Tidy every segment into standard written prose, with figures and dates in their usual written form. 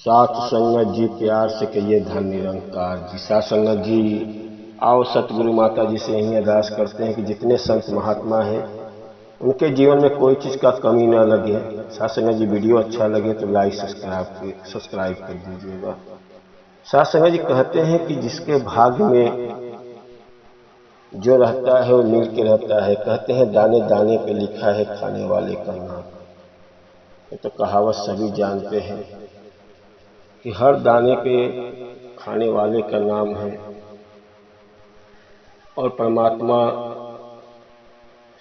साथ संगत जी प्यार से कहिए धन निरंकार जी। साथ संगत जी आओ सतगुरु माता जी से यही अरदास करते हैं कि जितने संत महात्मा हैं उनके जीवन में कोई चीज़ का कमी न लगे। साथ संगत जी वीडियो अच्छा लगे तो लाइक सब्सक्राइब कर दीजिएगा। साथ संगत जी कहते हैं कि जिसके भाग्य में जो रहता है वो मिल के रहता है। कहते हैं दाने दाने पे लिखा है खाने वाले का नाम। ये तो कहावत सभी जानते हैं कि हर दाने पे खाने वाले का नाम है और परमात्मा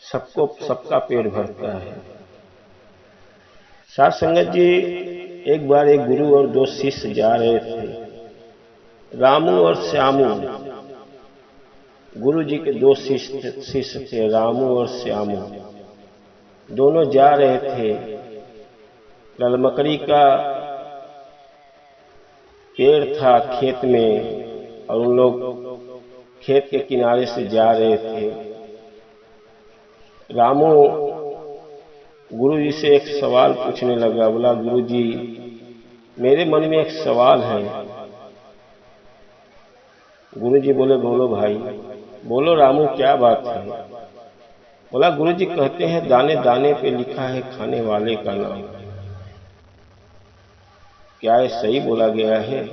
सबका पेट भरता है। साथ संगत जी एक बार एक गुरु और दो शिष्य जा रहे थे, रामू और श्यामू। गुरु जी के दो शिष्य थे, रामू और श्यामू। दोनों जा रहे थे। ललमकड़ी का पेड़ था खेत में और उन लोग खेत के किनारे से जा रहे थे। रामू गुरु जी से एक सवाल पूछने लगा। बोला, गुरु जी मेरे मन में एक सवाल है। गुरु जी बोले, बोलो भाई। बोलो रामू, क्या बात है? बोला, गुरु जी कहते हैं दाने दाने पे लिखा है खाने वाले का नाम। क्या ये सही बोला गया है?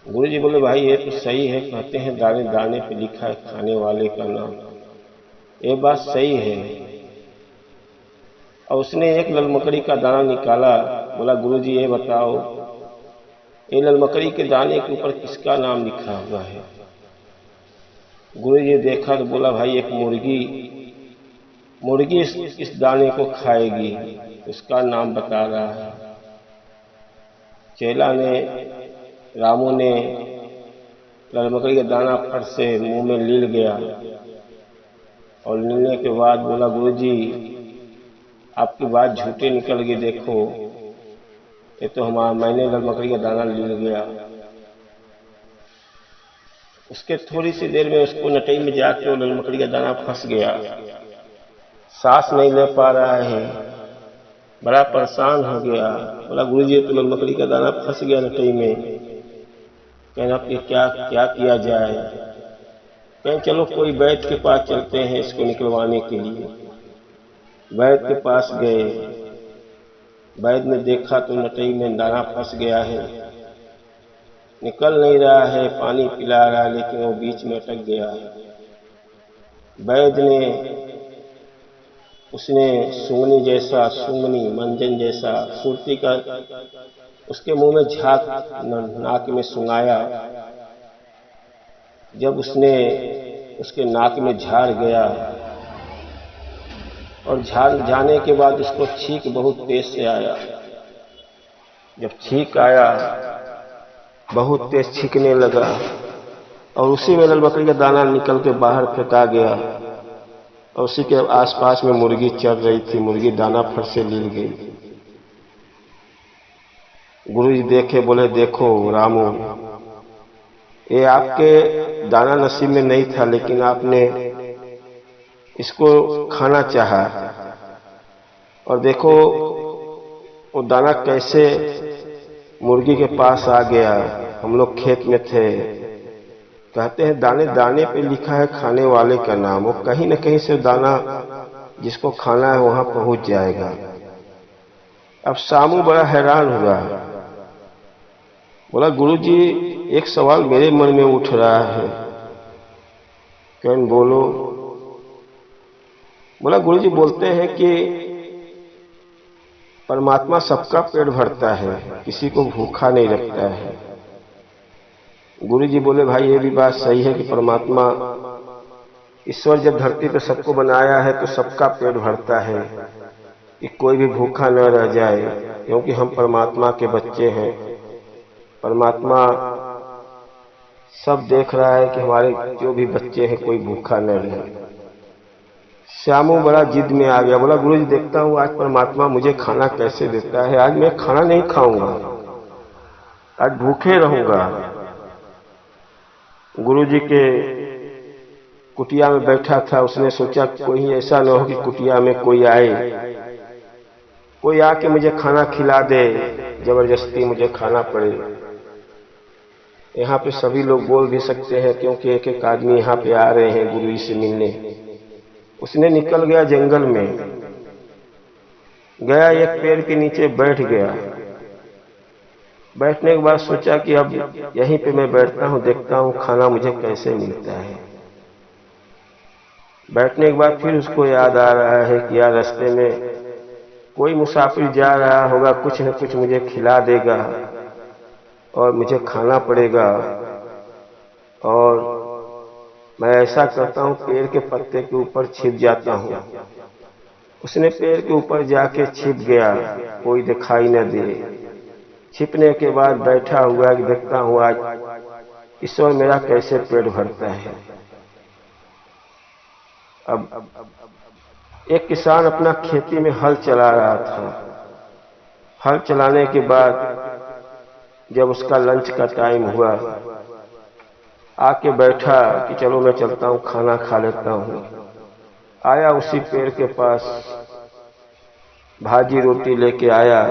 गुरु जी बोले, भाई ये तो सही है, कहते हैं दाने दाने पे लिखा है खाने वाले का नाम। ये बात सही है। और उसने एक ललमकड़ी का दाना निकाला। बोला, गुरु जी ये बताओ, ये ललमकड़ी के दाने के ऊपर किसका नाम लिखा हुआ है? गुरु जी देखा तो बोला, भाई एक मुर्गी इस दाने को खाएगी, उसका नाम बता रहा है। चेला ने, रामू ने ललमकड़ी का दाना फट से मुंह में लील गया और लीलने के बाद बोला, गुरु जी आपकी बात झूठी निकल गई। देखो ये तो मैंने ललमकड़ी का दाना लील गया। उसके थोड़ी सी देर में उसको नटई में जाके वो ललमकड़ी का दाना फंस गया। सांस नहीं ले पा रहा है, बड़ा परेशान हो गया। बोला, गुरु जी तो ललमकड़ी का दाना फंस गया नटई में, कहना कि क्या क्या किया जाए? कहें चलो कोई वैद्य के पास चलते हैं इसको निकलवाने के लिए। वैद्य के पास गए। वैद्य ने देखा तो नटई में दाना फंस गया है, निकल नहीं रहा है, पानी पिला रहा है लेकिन वो बीच में अटक गया है। वैद्य ने उसने सूंगनी मंजन जैसा सुरती का उसके मुंह में झाग नाक में सुंघाया। जब उसने उसके नाक में झाड़ गया और झाड़ जाने के बाद उसको छींक बहुत तेज से आया। जब छींक आया, बहुत तेज छींकने लगा और उसी में ललमकड़ी का दाना निकल के बाहर फेंका गया और उसी के आसपास में मुर्गी चल रही थी। मुर्गी दाना फट से लील गई। गुरु जी देखे, बोले, देखो रामू, ये आपके दाना नसीब में नहीं था लेकिन आपने इसको खाना चाहा और देखो वो दाना कैसे मुर्गी के पास आ गया। हम लोग खेत में थे। कहते हैं दाने दाने पे लिखा है खाने वाले का नाम। वो कहीं न कहीं से दाना जिसको खाना है वहां पहुंच जाएगा। अब सामू बड़ा हैरान हुआ। बोला, गुरु जी एक सवाल मेरे मन में उठ रहा है। कौन? बोलो। बोला, गुरु जी बोलते हैं कि परमात्मा सबका पेट भरता है, किसी को भूखा नहीं रखता है। गुरु जी बोले, भाई ये भी बात सही है कि परमात्मा ईश्वर जब धरती पर सबको बनाया है तो सबका पेट भरता है कि कोई भी भूखा न रह जाए, क्योंकि हम परमात्मा के बच्चे हैं। परमात्मा सब देख रहा है कि हमारे जो भी बच्चे हैं कोई भूखा न रहे। श्यामू बड़ा जिद में आ गया। बोला, गुरु जी देखता हूँ आज परमात्मा मुझे खाना कैसे देता है। आज मैं खाना नहीं खाऊंगा, आज भूखे रहूंगा। गुरु जी के कुटिया में बैठा था। उसने सोचा कोई ऐसा न हो कि कुटिया में कोई आए, कोई आके मुझे खाना खिला दे। जबरदस्ती मुझे खाना पड़े। यहाँ पे सभी लोग बोल भी सकते हैं क्योंकि एक एक आदमी यहाँ पे आ रहे हैं गुरु जी से मिलने। उसने निकल गया जंगल में, गया एक पेड़ के नीचे बैठ गया। बैठने के बाद सोचा कि अब यहीं पे मैं बैठता हूँ, देखता हूँ खाना मुझे कैसे मिलता है। बैठने के बाद फिर उसको याद आ रहा है कि यार रास्ते में कोई मुसाफिर जा रहा होगा, कुछ न कुछ मुझे खिला देगा और मुझे खाना पड़ेगा। और मैं ऐसा करता हूँ, पेड़ के पत्ते के ऊपर छिप जाता हूँ। उसने पेड़ के ऊपर जाके छिप गया, कोई दिखाई न दे। छिपने के बाद बैठा हुआ कि देखता हूँ आज ईश्वर मेरा कैसे पेट भरता है। अब एक किसान अपना खेती में हल चला रहा था। हल चलाने के बाद जब उसका लंच का टाइम हुआ, आके बैठा कि चलो मैं चलता हूँ खाना खा लेता हूँ। आया उसी पेड़ के पास, भाजी रोटी लेके आया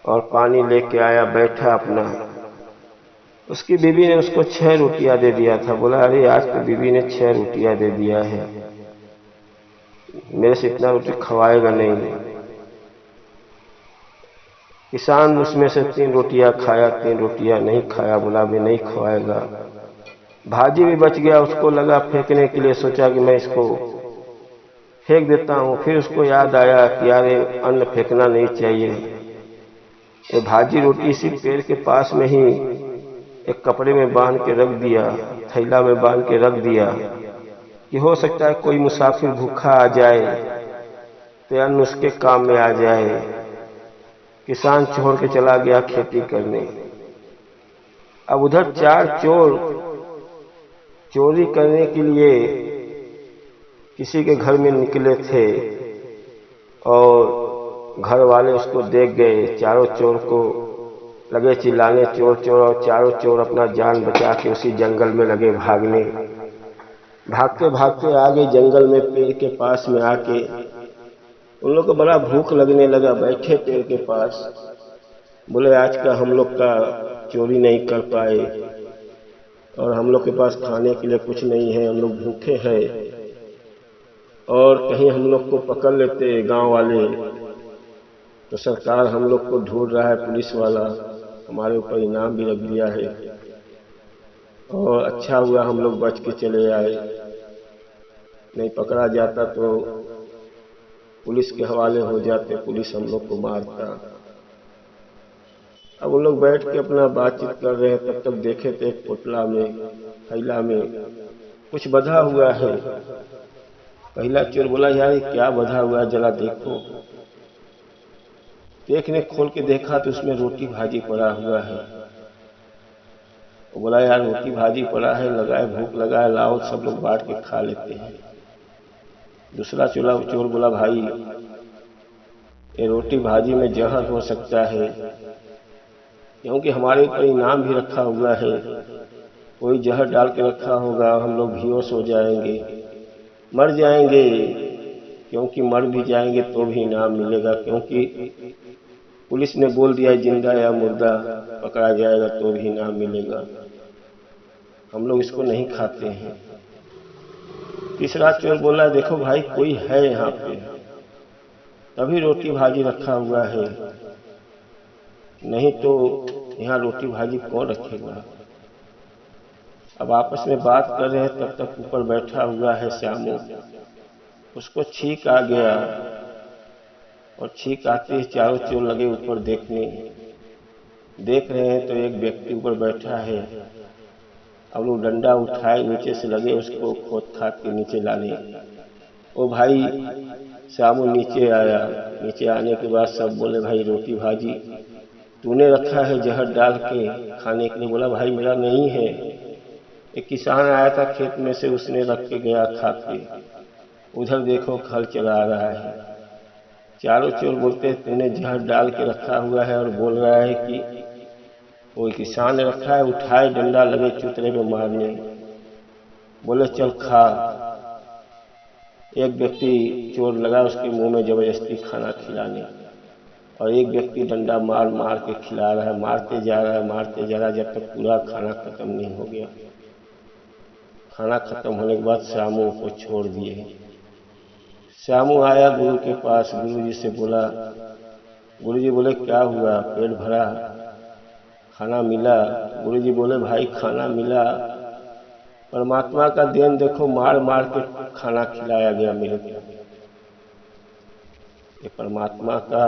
और पानी लेके आया, बैठा अपना। उसकी बीवी ने उसको 6 रोटियां दे दिया था। बोला अरे आज तो बीवी ने 6 रोटियां दे दिया है, मेरे से इतना रोटी खवाएगा नहीं। किसान उसमें से 3 रोटियां खाया, 3 रोटियां नहीं खाया। बोला मैं नहीं खवाएगा। भाजी भी बच गया, उसको लगा फेंकने के लिए, सोचा कि मैं इसको फेंक देता हूँ। फिर उसको याद आया कि यार अन्न फेंकना नहीं चाहिए। ये भाजी रोटी इसी पेड़ के पास में ही एक कपड़े में बांध के रख दिया, थैला में बांध के रख दिया कि हो सकता है कोई मुसाफिर भूखा आ जाए तो अन्न उसके काम में आ जाए। किसान छोड़ के चला गया खेती करने। अब उधर 4 चोर चोरी करने के लिए किसी के घर में निकले थे और घर वाले उसको देख गए। चारों चोर को लगे चिल्लाने चोर चोर, और चारों चोर अपना जान बचा के उसी जंगल में लगे भागने। भागते भागते आ गए जंगल में, पेड़ के पास में आके उन लोग को बड़ा भूख लगने लगा। बैठे पेड़ के पास, बोले आज का हम लोग का चोरी नहीं कर पाए और हम लोग के पास खाने के लिए कुछ नहीं है, हम लोग भूखे हैं, और कहीं हम लोग को पकड़ लेते गांव वाले तो सरकार हम लोग को ढूंढ रहा है, पुलिस वाला हमारे ऊपर इनाम भी रख दिया है, और अच्छा हुआ हम लोग बच के चले आए, नहीं पकड़ा जाता तो पुलिस के हवाले हो जाते, पुलिस हम लोग को मारता। अब उन लोग बैठ के अपना बातचीत कर रहे हैं, तब तक देखे थे एक पोटला में, थैला में कुछ बंधा हुआ है। पहला चोर बोला यार ये क्या बंधा हुआ है, जरा देखो। देखने खोल के देखा तो उसमें रोटी भाजी पड़ा हुआ है। वो बोला यार रोटी भाजी पड़ा है, लगा है भूख लगा है, लाओ सब लोग बांट के खा लेते हैं। दूसरा चोर बोला भाई ये रोटी भाजी में जहर हो सकता है, क्योंकि हमारे ऊपर इनाम भी रखा हुआ है, कोई जहर डाल के रखा होगा, हम लोग बेहोश हो जाएंगे, मर जाएंगे। क्योंकि मर भी जाएंगे तो भी इनाम मिलेगा, क्योंकि पुलिस ने बोल दिया जिंदा या मुर्दा पकड़ा जाएगा तो भी इनाम मिलेगा, हम लोग इसको नहीं खाते हैं। तीसरा चोर बोला देखो भाई कोई है यहाँ पे, तभी रोटी भाजी रखा हुआ है, नहीं तो यहाँ रोटी भाजी कौन रखेगा। अब आपस में बात कर रहे हैं, तब तक ऊपर बैठा हुआ है श्यामू, उसको छींक आ गया, और छींक आते ही चारों चोर लगे ऊपर देखने। देख रहे हैं तो एक व्यक्ति ऊपर बैठा है। अब लोग डंडा उठाए नीचे से लगे उसको खोद खाद के नीचे लाने। ओ भाई श्यामू नीचे आया। नीचे आने के बाद सब बोले भाई रोटी भाजी तूने रखा है जहर डाल के खाने के लिए। बोला भाई मेरा नहीं है, एक किसान आया था खेत में से, उसने रख के गया खा के। उधर देखो हल चला रहा है। चारों चोर बोलते तूने जहर डाल के रखा हुआ है, और बोल रहा है कि कोई किसान ने रखा है। उठाए डंडा लगे चुतरे पे मारने, बोले चल खा। एक व्यक्ति चोर लगा उसके मुंह में जबरदस्ती खाना खिलाने, और एक व्यक्ति डंडा मार मार के खिला रहा है, मारते जा रहा है, मारते जा रहा है, जब तक पूरा खाना खत्म नहीं हो गया। खाना खत्म होने के बाद श्यामू को छोड़ दिए। श्यामू आया गुरु के पास, गुरु जी से बोला, गुरु जी बोले क्या हुआ, पेट भरा, खाना मिला? गुरु जी बोले भाई खाना मिला, परमात्मा का देन देखो, मार मार के खाना खिलाया गया मेरे को। ये परमात्मा का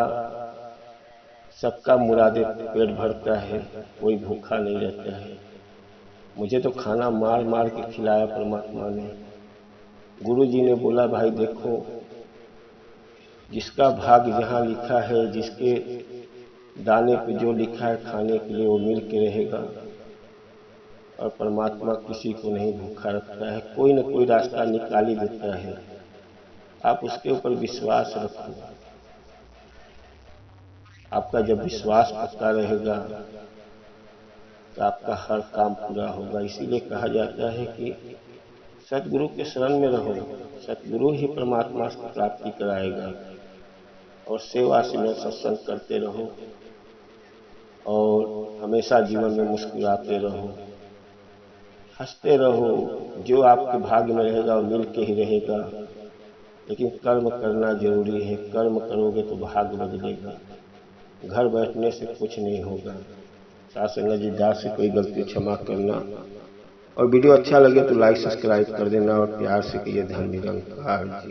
सबका मुरादे पेट भरता है, कोई भूखा नहीं रहता है। मुझे तो खाना मार मार के खिलाया परमात्मा ने। गुरु जी ने बोला भाई देखो, जिसका भाग जहाँ लिखा है, जिसके दाने पे जो लिखा है खाने के लिए, वो मिल के रहेगा। और परमात्मा किसी को नहीं भूखा रखता है, कोई न कोई रास्ता निकाल ही देता है। आप उसके ऊपर विश्वास रखो। आपका जब विश्वास पक्का रहेगा तो आपका हर काम पूरा होगा। इसीलिए कहा जाता है कि सतगुरु के शरण में रहो, सतगुरु ही परमात्मा की प्राप्ति कराएगा। और सेवा सिमरन सत्संग करते रहो और हमेशा जीवन में मुस्कुराते रहो, हंसते रहो। जो आपके भाग्य में रहेगा वो मिल के ही रहेगा। लेकिन कर्म करना जरूरी है, कर्म करोगे तो भाग्य बदलेगा। घर बैठने से कुछ नहीं होगा। साथ संगत जी दास से कोई गलती क्षमा करना। और वीडियो अच्छा लगे तो लाइक सब्सक्राइब कर देना और प्यार से कहिए धन निरंकार जी।